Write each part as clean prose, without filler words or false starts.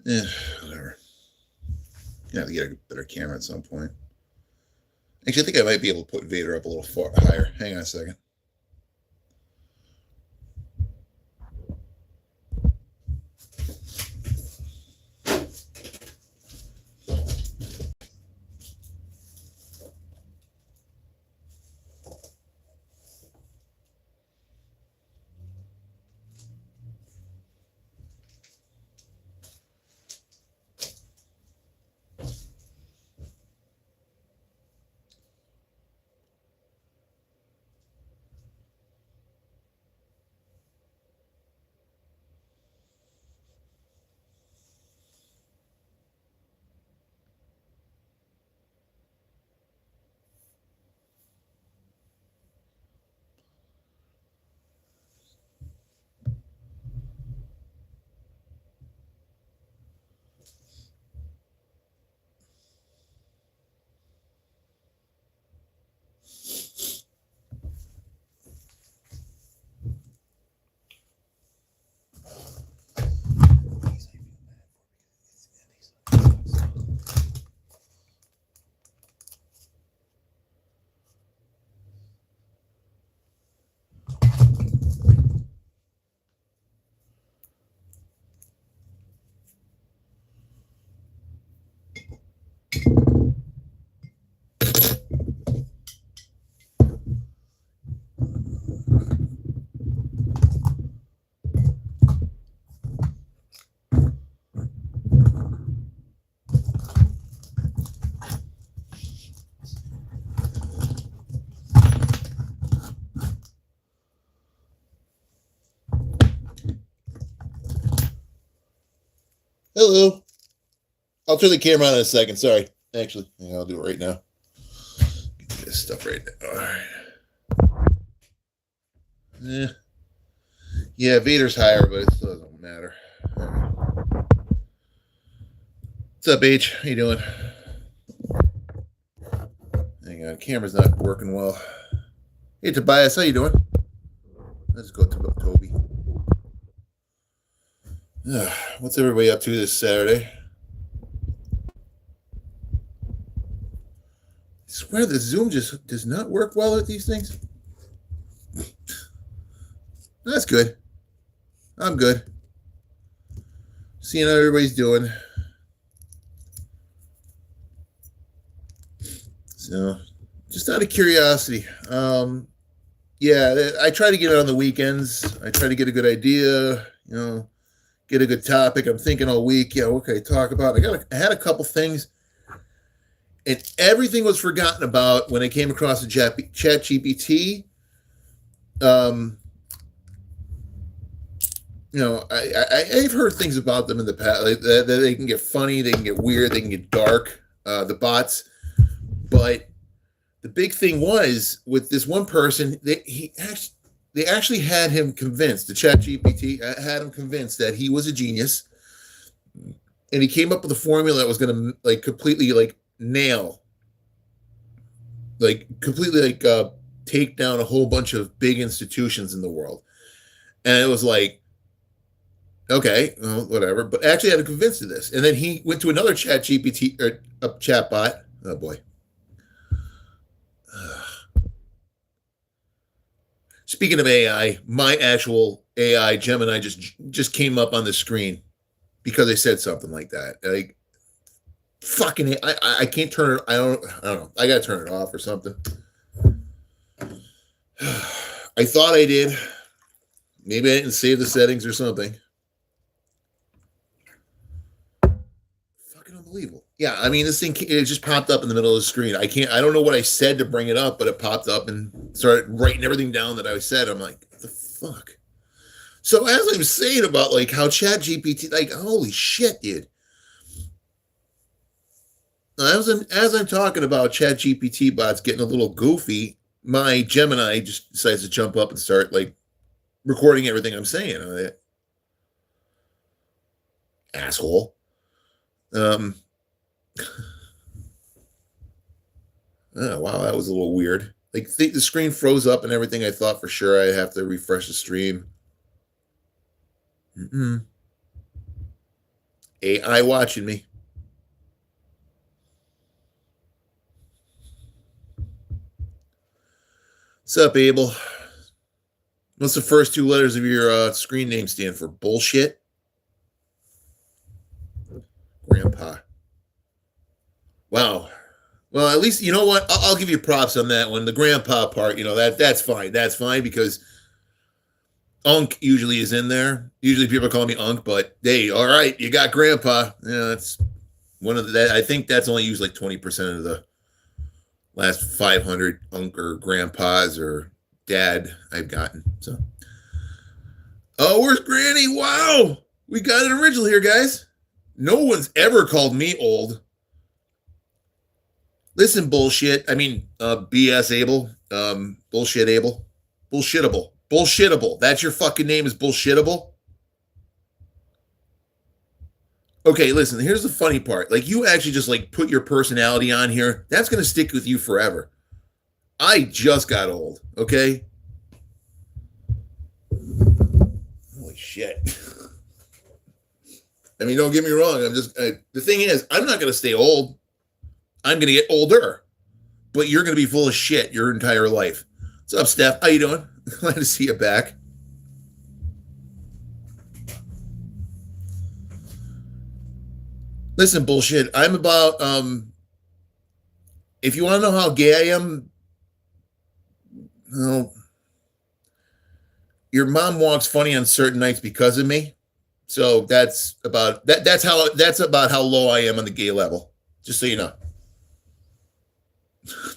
Yeah, whatever. Yeah, to get a better camera at some point. Actually, I think I might be able to put Vader up a little far higher. Hang on a second. Hello. I'll turn the camera on in a second. Sorry. Actually, I'll do it right now. Get this stuff right now. All right. Yeah, Vader's higher, but it still doesn't matter. What's up, H? How you doing? Hang on, camera's not working well. Hey, Tobias, how you doing? Let's go to Toby. What's everybody up to this Saturday? I swear the Zoom just does not work well with these things. That's good. I'm good. Seeing how everybody's doing. So, just out of curiosity, yeah, I try to get it on the weekends. I try to get a good idea, get a good topic. I'm thinking all week, what can I talk about? I had a couple things, and everything was forgotten about when I came across the Chat GPT. I've heard things about them in the past, like that they can get funny, they can get weird, they can get dark, the bots. But the big thing was with this one person, they actually had him convinced. The Chat GPT had him convinced that he was a genius, and he came up with a formula that was going to completely nail, completely take down a whole bunch of big institutions in the world. And it was like, okay, well, whatever. But actually, I had him convinced of this. And then he went to another Chat GPT or a chatbot. Oh boy. Speaking of AI, my actual AI Gemini just came up on the screen because I said something like that. Fucking, I can't turn it. I don't know. I gotta turn it off or something. I thought I did. Maybe I didn't save the settings or something. Fucking unbelievable. Yeah, I mean, this thing, it just popped up in the middle of the screen. I don't know what I said to bring it up, but it popped up and started writing everything down that I said. I'm like, what the fuck? So as I'm saying about like how Chat GPT, like holy shit, dude. As I'm talking about Chat GPT bots getting a little goofy, my Gemini just decides to jump up and start like recording everything I'm saying. Asshole. Oh, wow, that was a little weird. Like the screen froze up and everything. I thought for sure I'd have to refresh the stream. AI watching me. What's up, Abel? What's the first two letters of your screen name stand for? Bullshit? Grandpa. Wow. Well, at least you know what? I'll give you props on that one. The grandpa part, that's fine. That's fine because Unk usually is in there. Usually people call me Unk, but hey, all right, you got grandpa. Yeah, that's one of the. I think that's only used like 20% of the last 500 Unk or grandpas or dad I've gotten. So, oh, where's Granny? Wow, we got an original here, guys. No one's ever called me old. Listen, bullshit. I mean, BS Abel. Bullshit Abel. Bullshittable. Bullshittable. That's your fucking name is Bullshittable? Okay, listen, here's the funny part. Like, you actually just, like, put your personality on here. That's going to stick with you forever. I just got old, okay? Holy shit. I mean, don't get me wrong. The thing is, I'm not going to stay old. I'm going to get older. But you're going to be full of shit your entire life. What's up, Steph? How you doing? Glad to see you back. Listen, bullshit. I'm about, if you want to know how gay I am, well, your mom walks funny on certain nights because of me. So that's about that's about how low I am on the gay level. Just so you know.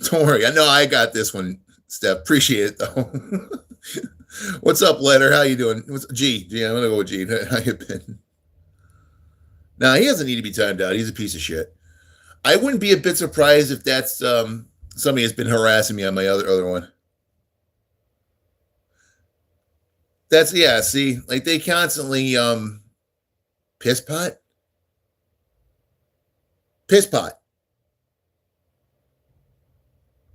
Don't worry. I know I got this one, Steph. Appreciate it though. What's up, Letter? How you doing? G? I'm gonna go with G. How you been? Now he doesn't need to be timed out. He's a piece of shit. I wouldn't be a bit surprised if that's somebody has been harassing me on my other one. That's see, like they constantly piss pot.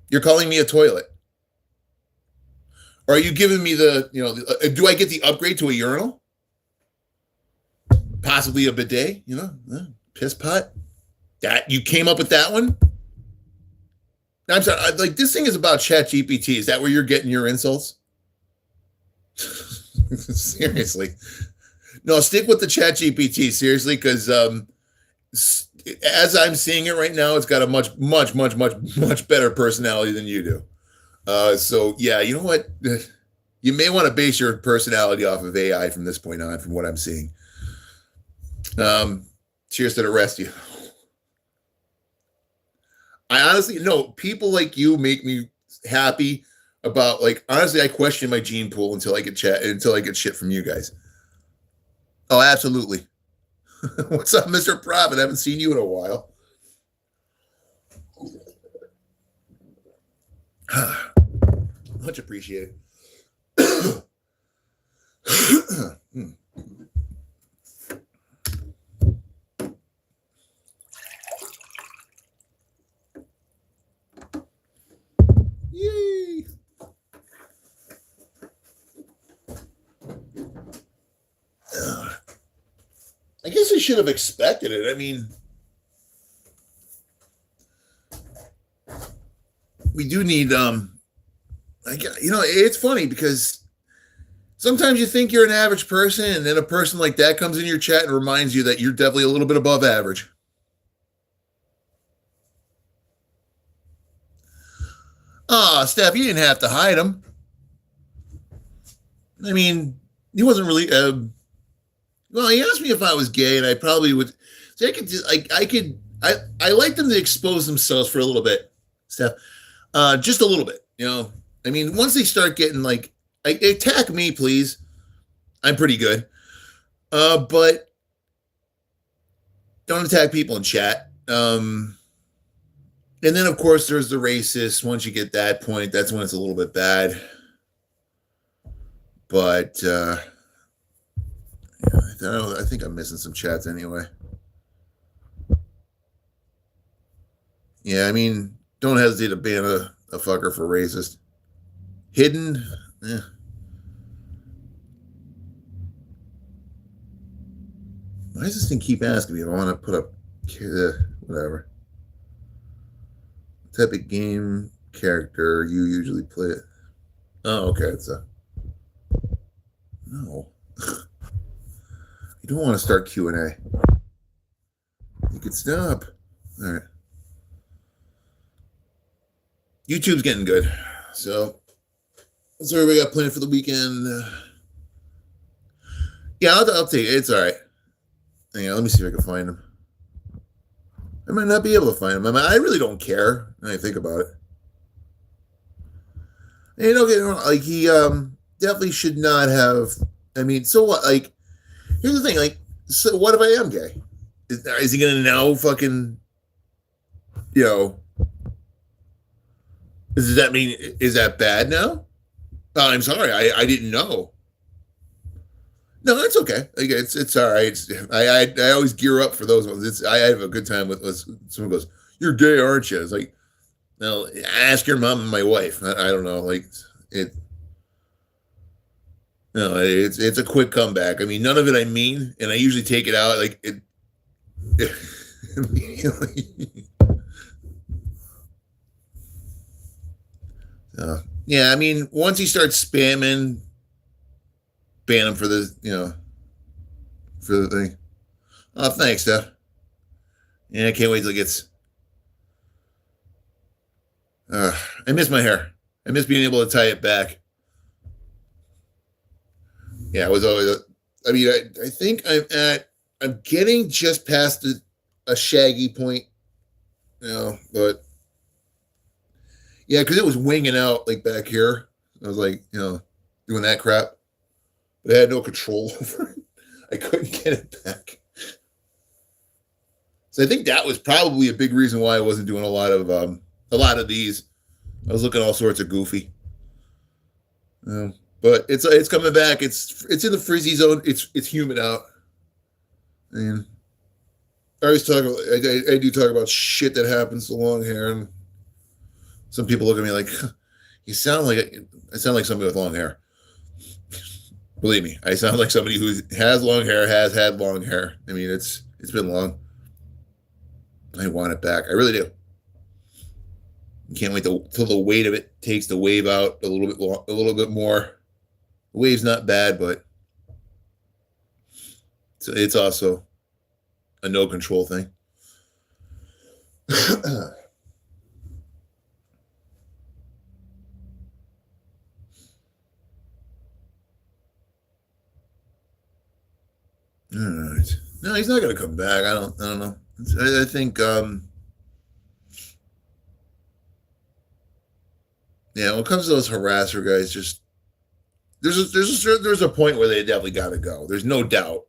You're calling me a toilet. Or are you giving me do I get the upgrade to a urinal? Possibly a bidet, piss pot. That you came up with that one? I'm sorry, like this thing is about Chat GPT. Is that where you're getting your insults? Seriously. No, stick with the Chat GPT, seriously, because as I'm seeing it right now, it's got a much better personality than you do. So yeah, you know what? You may want to base your personality off of AI from this point on, from what I'm seeing. Cheers to the rest of you. I honestly, no, people like you make me happy about, like, honestly, I question my gene pool until I get shit from you guys. Oh, absolutely. What's up, Mr. Prophet? I haven't seen you in a while. Much appreciated. Yay! I guess I should have expected it. I mean, we do need it's funny because sometimes you think you're an average person, and then a person like that comes in your chat and reminds you that you're definitely a little bit above average. Steph, you didn't have to hide him. I mean, he wasn't really. Well, he asked me if I was gay, and I probably would. So I like them to expose themselves for a little bit, Steph. Just a little bit, I mean, once they start getting like, attack me, please. I'm pretty good. But don't attack people in chat. And then of course there's the racist. Once you get that point, that's when it's a little bit bad. But I think I'm missing some chats anyway. Yeah, I mean, don't hesitate to ban a fucker for racist. Hidden, yeah. Why does this thing keep asking me if I want to put up whatever? What type of game character you usually play it? Oh, okay. It's a no. You don't want to start Q&A. You could stop. All right. YouTube's getting good. So that's what we got planned for the weekend. Yeah, I'll take it. It's all right. Yeah, let me see if I can find him. I might not be able to find him. I really don't care when I think about it. And you don't get wrong. Like, he definitely should not have. I mean, so what? Like, here's the thing. Like, so what if I am gay? Is he going to now fucking, you know, does that mean, is that bad now? Oh, I'm sorry. I didn't know. No, that's okay. Like, it's all right. I always gear up for those ones. I have a good time with someone goes, "You're gay, aren't you?" It's like, no, ask your mom and my wife. I don't know. Like, it. No, it's a quick comeback. I mean, none of it I mean, and I usually take it out like it immediately. Yeah, I mean, once he starts spamming, ban him for the for the thing. Oh, thanks, Steph. Yeah, I can't wait till it gets. I miss my hair. I miss being able to tie it back. Yeah, it was always. I mean, I think I'm getting just past a shaggy point, but yeah, because it was winging out like back here. I was like, doing that crap, but I had no control over it. I couldn't get it back. So I think that was probably a big reason why I wasn't doing a lot of these. I was looking all sorts of goofy. But it's coming back. It's in the frizzy zone. It's humid out. And I always talk about I do talk about shit that happens to long hair, and some people look at me like, you sound like I sound like somebody with long hair. Believe me, I sound like somebody who has long hair, has had long hair. I mean, it's been long. I want it back. I really do. Can't wait till the weight of it takes the wave out a little bit more. The wave's not bad, but it's also a no control thing. All right. No, he's not going to come back. I don't know. I think yeah, when it comes to those harasser guys, just there's a point where they definitely got to go. There's no doubt.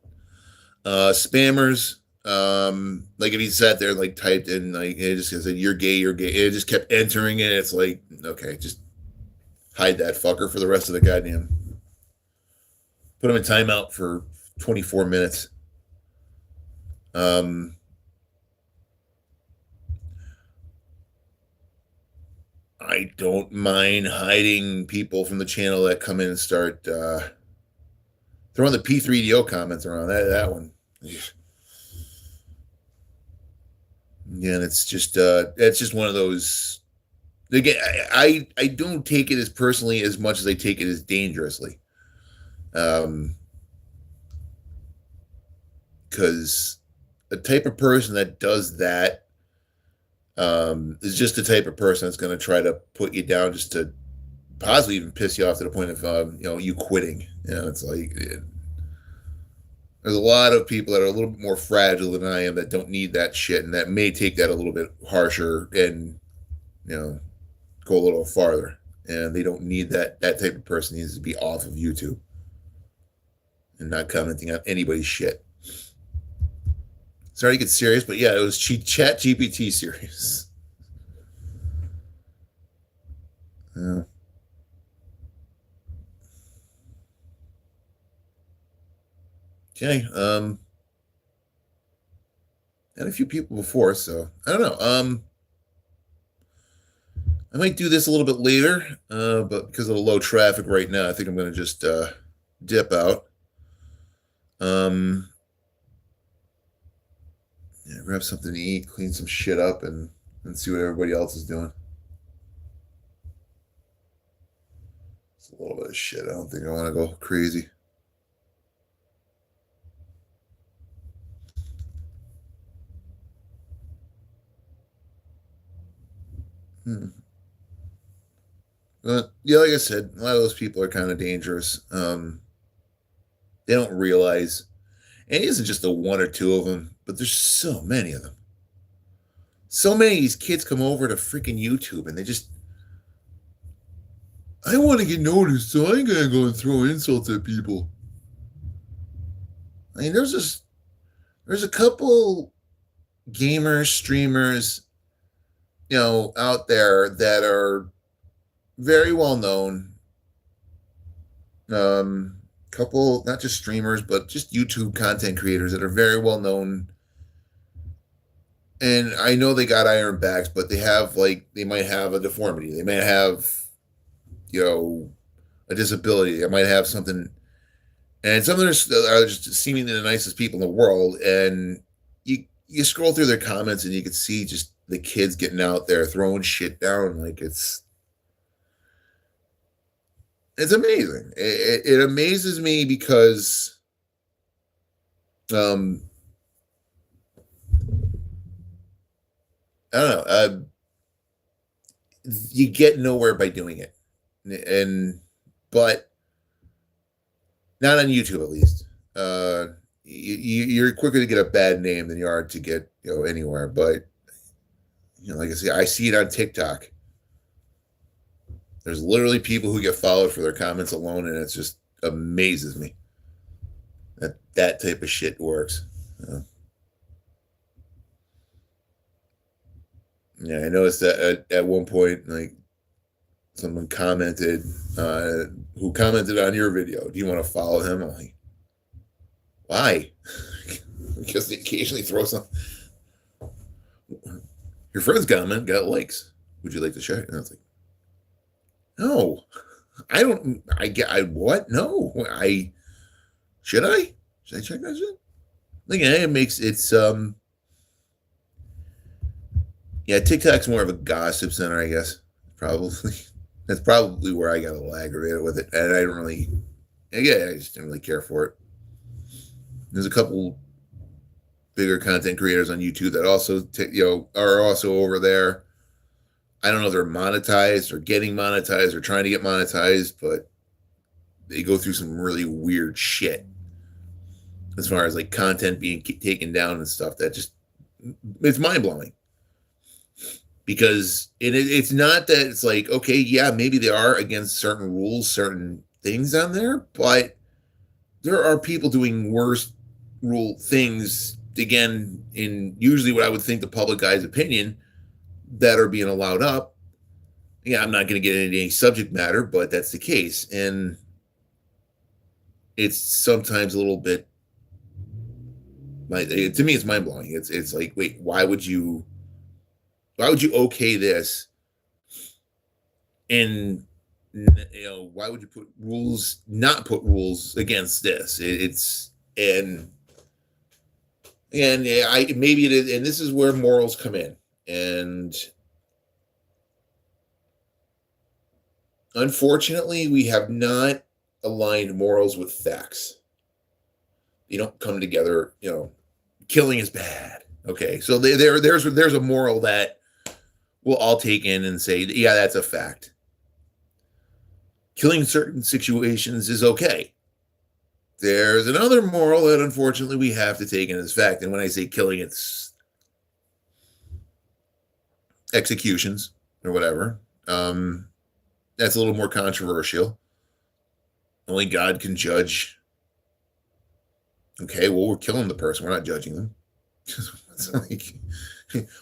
Spammers, like if he sat there like typed in like it just said you're gay, it just kept entering it. It's like, okay, just hide that fucker for the rest of the goddamn. Put him in timeout for 24 minutes. I don't mind hiding people from the channel that come in and start throwing the P3DO comments around. That one. Yeah, and it's just one of those. Again, I don't take it as personally as much as I take it as dangerously. Because the type of person that does that is just the type of person that's going to try to put you down just to possibly even piss you off to the point of you quitting. It's like there's a lot of people that are a little bit more fragile than I am that don't need that shit, and that may take that a little bit harsher and go a little farther. And they don't need that type of person needs to be off of YouTube. and not commenting on anybody's shit. Sorry to get serious, but yeah, it was Chat GPT serious. Yeah. Okay. Had a few people before, so I don't know. I might do this a little bit later, but because of the low traffic right now, I think I'm going to just dip out. Yeah, grab something to eat, clean some shit up, and see what everybody else is doing. It's a little bit of shit. I don't think I want to go crazy. Hmm. But yeah, like I said, a lot of those people are kind of dangerous. They don't realize, and it isn't just the one or two of them, but there's so many of them. So many of these kids come over to freaking YouTube and they just, I want to get noticed, so I ain't gonna go and throw insults at people. I mean, there's a couple gamers, streamers, out there that are very well known. Couple, not just streamers, but just YouTube content creators that are very well known. And I know they got iron backs, but they might have a deformity. They might have, a disability. They might have something. And some of them are just seemingly the nicest people in the world. And you scroll through their comments and you can see just the kids getting out there throwing shit down like it's amazing. It amazes me because I don't know. You get nowhere by doing it, but not on YouTube at least. You're quicker to get a bad name than you are to get anywhere. But like I say, I see it on TikTok. There's literally people who get followed for their comments alone, and it just amazes me that type of shit works. Yeah, I noticed that at one point, like someone commented, who commented on your video, "Do you want to follow him?" I'm like, why? Because they occasionally throw some. Your friend's comment got likes. Would you like to share it? And I was like, no, I don't. I what? No, should I? Should I check that shit? Like, yeah, yeah, TikTok's more of a gossip center, I guess. Probably. That's probably where I got a little aggravated with it. And I don't really, again, I just didn't really care for it. There's a couple bigger content creators on YouTube that also, are also over there. I don't know if they're monetized or getting monetized or trying to get monetized, but they go through some really weird shit as far as like content being taken down and stuff. That just, it's mind blowing. Because it's not that it's like, okay, yeah, maybe they are against certain rules, certain things on there, but there are people doing worse rule things, again, in usually what I would think the public guy's opinion, that are being allowed up. Yeah, I'm not going to get into any subject matter, but that's the case. And it's sometimes a little bit, to me, it's mind blowing. It's like, wait, why would you okay this? And why would you not put rules against this? And maybe it is, and this is where morals come in. And unfortunately, we have not aligned morals with facts. You don't come together, killing is bad. Okay, so there's a moral that we'll all take in and say, yeah, that's a fact. Killing certain situations is okay. There's another moral that unfortunately we have to take in as fact. And when I say killing, it's executions or whatever. That's a little more controversial. Only God can judge Okay, well, we're killing the person. We're not judging them. It's like,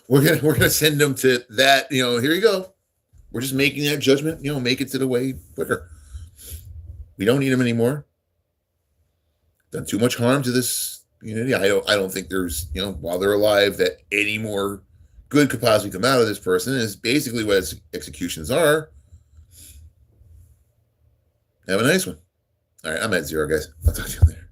we're gonna send them to that. Here you go. We're just making that judgment. Make it to the way quicker. We don't need them anymore. Done too much harm to this community. I don't think there's while they're alive that any more good could possibly come out of this person. Is basically what executions are. Have a nice one. All right, I'm at 0, guys. I'll talk to you later.